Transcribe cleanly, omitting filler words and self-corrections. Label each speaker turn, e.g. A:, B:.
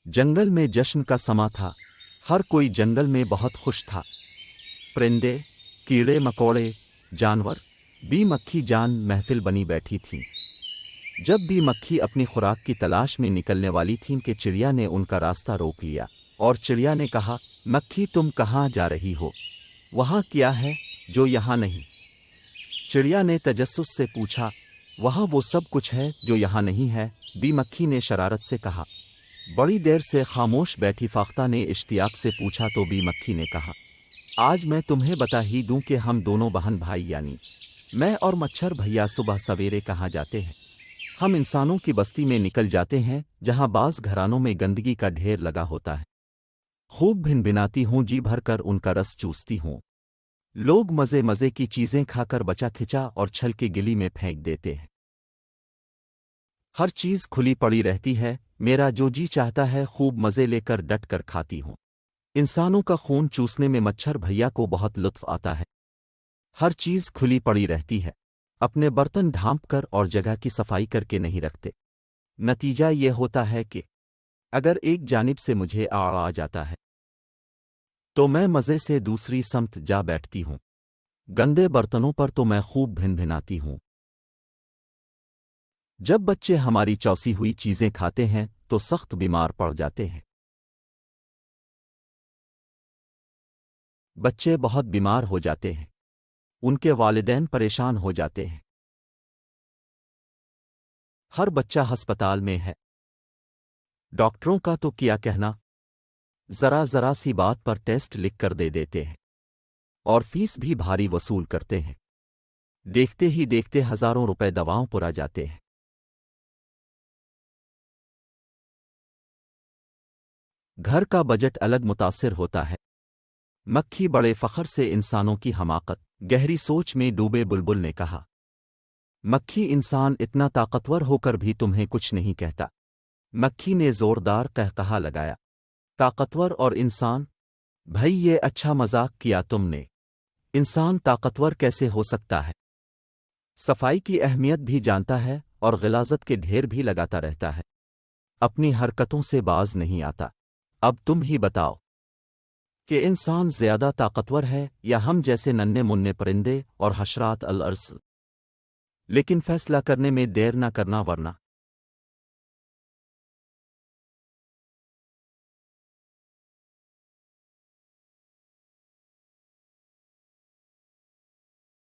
A: जंगल में जश्न का समा था। हर कोई जंगल में बहुत खुश था। परिंदे, कीड़े मकोड़े, जानवर, बी मक्खी जान महफिल बनी बैठी थीं। जब बी मक्खी अपनी खुराक की तलाश में निकलने वाली थीं कि चिड़िया ने उनका रास्ता रोक लिया और चिड़िया ने कहा, मक्खी तुम कहाँ जा रही हो? वहाँ क्या है जो यहाँ नहीं? चिड़िया ने तजस्सुस से पूछा, वहाँ वो सब कुछ है जो यहाँ नहीं है, बी मक्खी ने शरारत से कहा। बड़ी देर से खामोश बैठी फाख्ता ने इश्तियाक से पूछा तो बी मक्खी ने कहा, आज मैं तुम्हें बता ही दूं कि हम दोनों बहन भाई यानी मैं और मच्छर भैया सुबह सवेरे कहाँ जाते हैं। हम इंसानों की बस्ती में निकल जाते हैं जहाँ बाज़ घरानों में गंदगी का ढेर लगा होता है। खूब भिनभिनाती हूँ, जी भर कर उनका रस चूसती हूँ। लोग मज़े मज़े की चीज़ें खाकर बचा खिंचा और छल के गिली में फेंक देते हैं। हर चीज़ खुली पड़ी रहती है, मेरा जो जी चाहता है खूब मज़े लेकर डट कर खाती हूँ। इंसानों का खून चूसने में मच्छर भैया को बहुत लुत्फ़ आता है। हर चीज़ खुली पड़ी रहती है, अपने बर्तन ढांप कर और जगह की सफाई करके नहीं रखते। नतीजा ये होता है कि अगर एक जानिब से मुझे आ जाता है तो मैं मज़े से दूसरी समत जा बैठती हूँ। गंदे बर्तनों पर तो मैं खूब भिनभिनाती हूँ। जब बच्चे हमारी चौसी हुई चीज़ें खाते हैं तो सख्त बीमार पड़ जाते हैं। बच्चे बहुत बीमार हो जाते हैं, उनके वालिदैन परेशान हो जाते हैं। हर बच्चा अस्पताल में है। डॉक्टरों का तो क्या कहना, ज़रा सी बात पर टेस्ट लिख कर दे देते हैं और फीस भी भारी वसूल करते हैं। देखते ही देखते हज़ारों रुपए दवाओं पर आ जाते हैं। घर का बजट अलग मुतासिर होता है। मक्खी बड़े फ़ख्र से इंसानों की हमाकत गहरी सोच में डूबे बुलबुल ने कहा, मक्खी इंसान इतना ताकतवर होकर भी तुम्हें कुछ नहीं कहता। मक्खी ने ज़ोरदार कहकहा लगाया, ताकतवर और इंसान? भाई ये अच्छा मजाक किया तुमने। इंसान ताकतवर कैसे हो सकता है? सफाई की अहमियत भी जानता है और गिलाज़त के ढेर भी लगाता रहता है, अपनी हरकतों से बाज नहीं आता। अब तुम ही बताओ कि इंसान ज़्यादा ताकतवर है या हम जैसे नन्हे मुन्ने परिंदे और हशरात अल अर्स। लेकिन फैसला करने में देर न करना वरना